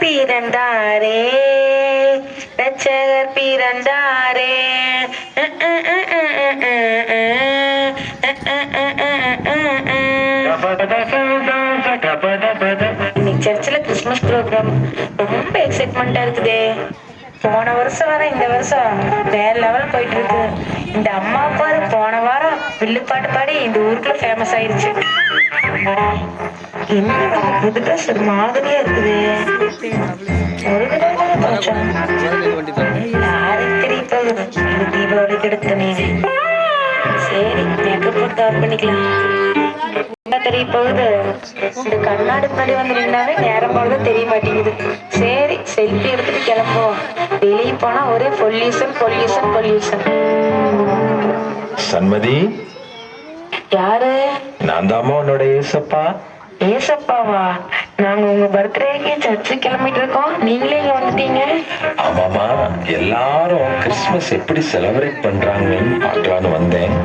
பிறந்தாரே ரட்சகர் பிறந்தாரே. இன்னைக்கு சர்ச்சில் கிறிஸ்துமஸ் ப்ரோக்ராம் ரொம்ப எக்ஸைட்மெண்டா இருக்குதே. போன வருஷம் வர இந்த வருஷம் வேற லெவல் போயிட்டு இருக்கு. இந்த அம்மா பாரு போன வாரம் வில்லுப்பாட்டு பாடி இந்த ஊருக்குள்ள ஃபேமஸ் ஆயிடுச்சு. என்ன புது ட்ரெஸ் மாதிரியா இருக்குது. ஒரு தடவை யாருக்கு தெரிய போகுது இது தீபாவளிக்கு எடுத்த நீ. சரி மேக்கப் போட்டு கவர் பண்ணிக்கலாம். என்ன தெரிய போகுது, இந்த கண்ணாடி முன்னாடி வந்து நின்னாவே நேரம் போனது தெரிய மாட்டேங்குது. சரி செல்ஃபி எடுத்துட்டு கிளம்புவோம். வெளியே போனா ஒரே பொல்யூஷன் பொல்யூஷன் பொல்யூஷன். சண்மதி, யாரு? நான் தாமா உன்னோட ஏசப்பா. ஏசப்பாவா? நாங்க உங்க பர்த்டேக்கு சர்ச்சு கிளம்பிட்டு இருக்கோம், நீங்களே இங்க வந்துட்டீங்க. ஆமாமா, எல்லாரும் கிறிஸ்துமஸ் எப்படி செலிப்ரேட் பண்றாங்கன்னு பார்க்கலான்னு வந்தேன்.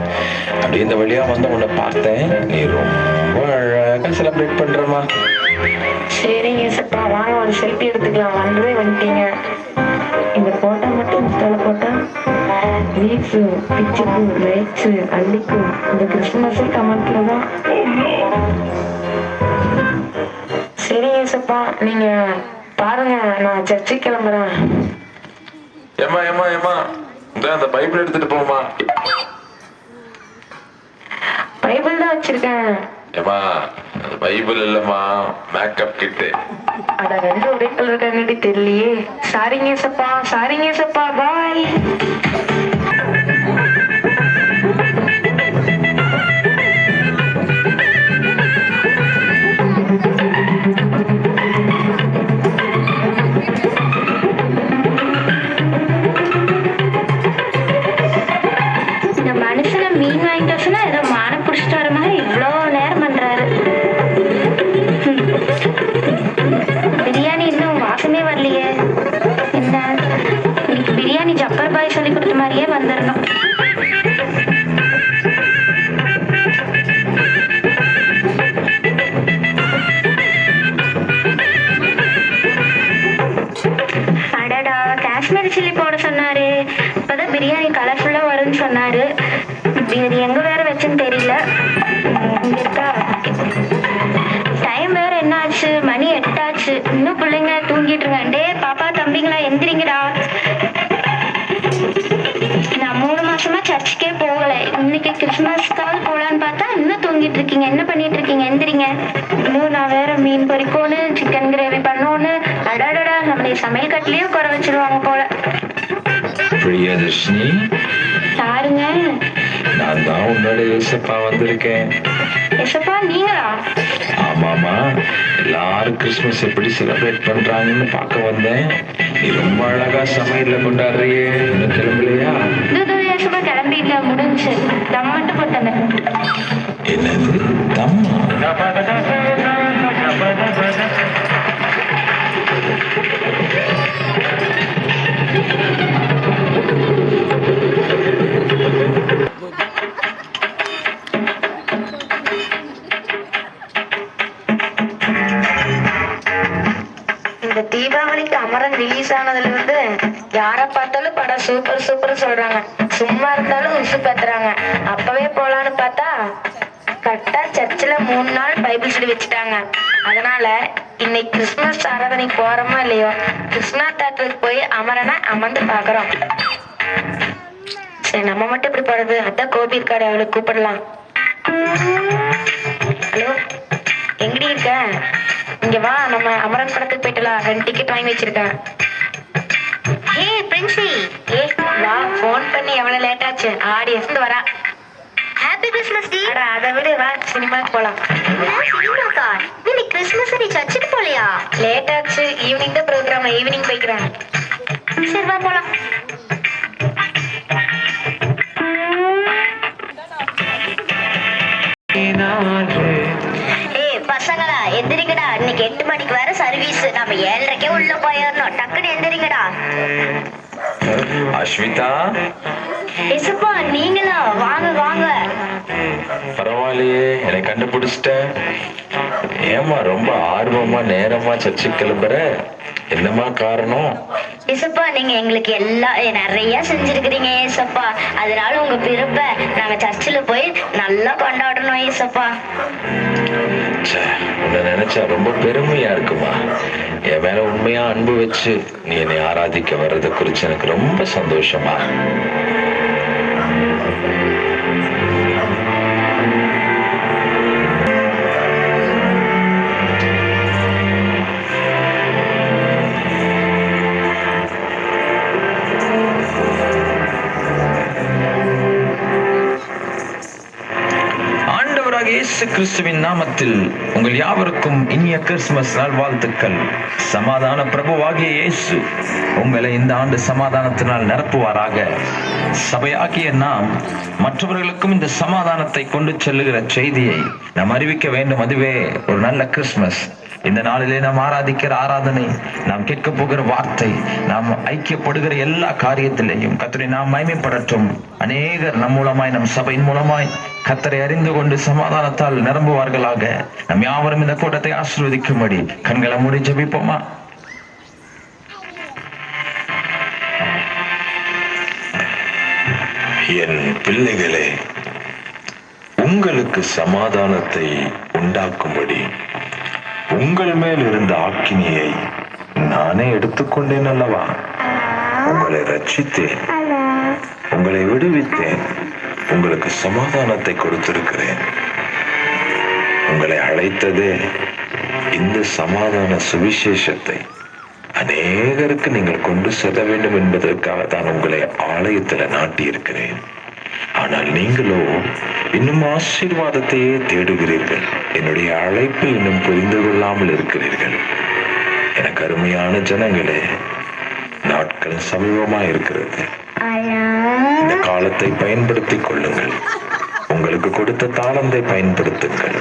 அப்படியே இந்த வழியா வந்து உன்னை பார்த்தேன். நீ ரொம்ப அழகா செலிப்ரேட் பண்றமா. சரிங்க ஏசப்பா, வாங்க ஒரு செல்ஃபி எடுத்துக்கலாம். வந்ததே வந்துட்டீங்க. இந்த போட்டோ மட்டும் இன்ஸ்டால போட்டா லீவ்ஸ் பிச்சுக்கு லைட்ஸ் அள்ளிக்கும். இந்த கிறிஸ்துமஸ் கமெண்ட்ல தான். சரி ஏசப்பா, நீங்க பாருங்க, நான் சர்ச்சுக்கு கிளம்புறேன். ஏமா ஏமா ஏமா, அந்த பைபிள் எடுத்துட்டு போமா. பைபிள் தான் வச்சிருக்கேன். ஏமா அது பைபிள் இல்லம்மா, மேக்கப் கிட்டு. அட ரெண்டு ஒரே கலர் இருக்காங்கடி தெரியலையே. சாரிங்க ஏசப்பா, சாரிங்க ஏசப்பா, பாய். மீன் வாங்கிட்டு வச்சுன்னா ஏதோ மான புடிச்சிட்டு வர மாதிரி இவ்வளோ நேரம் பண்றாரு. பிரியாணி இன்னும் வாசமே வரலையே. என்ன இன்னைக்கு பிரியாணி ஜப்பர் பாய் சொல்லி கொடுத்த மாதிரியே வந்துடணும். அடடா, காஷ்மீரி சில்லி போட சொன்னாரு. இப்பதான் பிரியாணி கலர்ஃபுல்லா வரும்னு சொன்னாரு. இது எங்க வேற வச்சுன்னு தெரியல. டைம் வேற என்ன ஆச்சு, மணி 8 ஆச்சு. இன்னும் பிள்ளைங்க தூங்கிட்டு இருக்காங்க. டே பாப்பா தம்பிங்களா எந்திரிங்கடா. நான் 3 மாசமா சர்ச்சுக்கே போகல. இன்னைக்கு கிறிஸ்துமஸ்க்காவது போலான்னு பார்த்தா இன்னும் தூங்கிட்டு இருக்கீங்க. என்ன பண்ணிட்டு இருக்கீங்க? எந்திரிங்க. இன்னும் நான் வேற மீன் பொரிக்கணும், சிக்கன் கிரேவி பண்ணோன்னு. அடாடா, நம்மளுடைய சமையல் கட்டிலேயே குறை வச்சிருவாங்க போல. பிரியதர்ஷினி, யாருங்க? நான் தான் உன்னோட ஏசப்பா வந்திருக்கேன். ஏசப்பா நீங்களா? ஆமாமா, எல்லாரும் கிறிஸ்துமஸ் எப்படி செலிப்ரேட் பண்றாங்கன்னு பார்க்க வந்தேன். நீ ரொம்ப அழகா சமையல்ல கொண்டாடுறியே, இன்னும் கிளம்பலையா? ஏசப்பா கிளம்பிடல, முடிஞ்சு. தம் மட்டும் போட்டேன். என்னது தம்மா? இந்த தீபாவளிக்கு அமரன் ரிலீஸ் ஆனதுல இருந்து யார பார்த்தாலும் படம் சூப்பர் சூப்பர் சொல்றாங்க. சும்மா இருந்தாலும் உசு பத்துறாங்க. அப்பவே போலான்னு பார்த்தா கரெக்டா சர்ச்சில் 3 நாள் பைபிள் ஸ்டடி வச்சுட்டாங்க. அதனால இன்னைக்கு கிறிஸ்துமஸ் ஆராதனைக்கு போறோமோ இல்லையோ, கிருஷ்ணா தேட்டருக்கு போய் அமரனை அமர்ந்து பாக்குறோம். சரி, நம்ம மட்டும் எப்படி போறது? அதான் கோபி இருக்காரு, அவளுக்கு கூப்பிடலாம். ஹலோ, எங்கடி இருக்க? இங்க வா, நம்ம அமரன் படத்துக்கு போயிட்டலாம். 2 டிக்கெட் வாங்கி வச்சிருக்கேன். ஏய் பிரின்சி, வா. போன் பண்ணி எவ்வளவு லேட் ஆச்சு? ஆடியன்ஸ் வரா. ஹாப்பி கிறிஸ்மஸ் டி. அட அதை விட, வா சினிமாக்கு போலாம். சினிமாக்கா? நீ கிறிஸ்மஸ் நீ சர்ச்சுக்கு போலையா? லேட் ஆச்சு. ஈவினிங் தான் ப்ரோக்ராம். ஈவினிங் போய்க்கிறேன். சரி வா போலாம். ஏய் பசங்களா எந்திரிங்கடா, இன்னைக்கு 8 மணிக்கு வேற சர்வீஸ். நம்ம 7:30க்கே உள்ள போயிடணும். டக்குன்னு எந்திரிங்கடா. அஸ்மிதா, இசுப்பா நீங்களா? வாங்க வாங்க. பரவாயில்லையே, என்னை கண்டுபிடிச்சிட்டேன். ஏமா ரொம்ப ஆர்வமா நேரமா சர்ச்சைக்கு கிளம்புற? என்னமா காரணம்? இசப்பா நீங்க எங்களுக்கு எல்லாம் நிறைய செஞ்சிருக்கிறீங்க ஏசப்பா. அதனால உங்க பிறப்ப நாங்க சர்ச்சில் போய் நல்லா கொண்டாடணும் ஏசப்பா. ச்சே, உன்னை நினைச்சா ரொம்ப பெருமையா இருக்குமா. என் மேல உண்மையா அன்பு வச்சு நீ என்னை ஆராதிக்க வர்றதை குறிச்சு எனக்கு ரொம்ப சந்தோஷமா. இயேசு கிறிஸ்துவின் நாமத்தில் உங்கள் யாவருக்கும் இனிய கிறிஸ்துமஸ் நல்வாழ்த்துக்கள். சமாதான பிரபுவாகிய இயேசு உங்களை இந்த ஆண்டு சமாதானத்தினால் நிரப்புவாராக. சபையாகிய நாம் மற்றவர்களுக்கும் இந்த சமாதானத்தை கொண்டு செல்லுகிற செய்தியை நாம் அறிவிக்க வேண்டும். அதுவே ஒரு நல்ல கிறிஸ்துமஸ். இந்த நாளிலே நாம் ஆராதிக்கிற ஆராதனை, நாம் கேட்க போகிற வார்த்தை, நாம் ஐக்கியப்படுகிற எல்லா காரியத்திலேயும் கர்த்தரை நாம் மகிமைப்படட்டும். அநேகர் நம் மூலமாய், நம் சபையின் மூலமாய் கர்த்தரை அறிந்து கொண்டு சமாதானத்தால் நிரம்புவார்களாக. நம் யாவரும் இந்த கூட்டத்தை ஆசீர்வதிக்கும்படி கண்களை மூடி ஜெபிப்போமா? என் பிள்ளைகளே, உங்களுக்கு சமாதானத்தை உண்டாக்கும்படி உங்கள் மேல் இருந்த ஆக்கினியை நானே எடுத்துக்கொண்டேன் அல்லவா? உங்களை ரட்சித்தேன், உங்களை விடுவித்தேன், உங்களுக்கு சமாதானத்தை கொடுத்திருக்கிறேன். உங்களை அழைத்ததே இந்த சமாதான சுவிசேஷத்தை அநேகருக்கு நீங்கள் கொண்டு செல்ல வேண்டும் என்பதற்காக தான் உங்களை ஆலயத்தில் நாட்டியிருக்கிறேன். ஆனால் நீங்களோ இன்னும் ஆசீர்வாதத்தையே தேடுகிறீர்கள். என்னுடைய அழைப்பு இன்னும் புரிந்து கொள்ளாமல் இருக்கிறீர்கள். எனக்கு அருமையான ஜனங்களே, நாட்கள் சமீபமா இருக்கிறது. இந்த காலத்தை பயன்படுத்திக் கொள்ளுங்கள். உங்களுக்கு கொடுத்த தாளந்தை பயன்படுத்துங்கள்.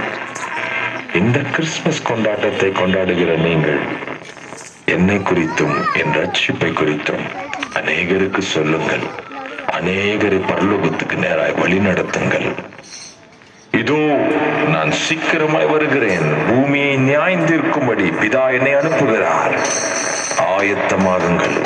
இந்த கிறிஸ்துமஸ் கொண்டாட்டத்தை கொண்டாடுகிற நீங்கள் என்னை குறித்தும் என் ரட்சிப்பை குறித்தும் அநேகருக்கு சொல்லுங்கள். அநேகரை பரலோகத்துக்கு நேராய் வழி நடத்துங்கள். இதோ நான் சீக்கிரமாய் வருகிறேன். பூமியை நியாயம் தீர்க்கும்படி பிதா என்னை அனுப்புகிறார். ஆயத்தமாகுங்கள்.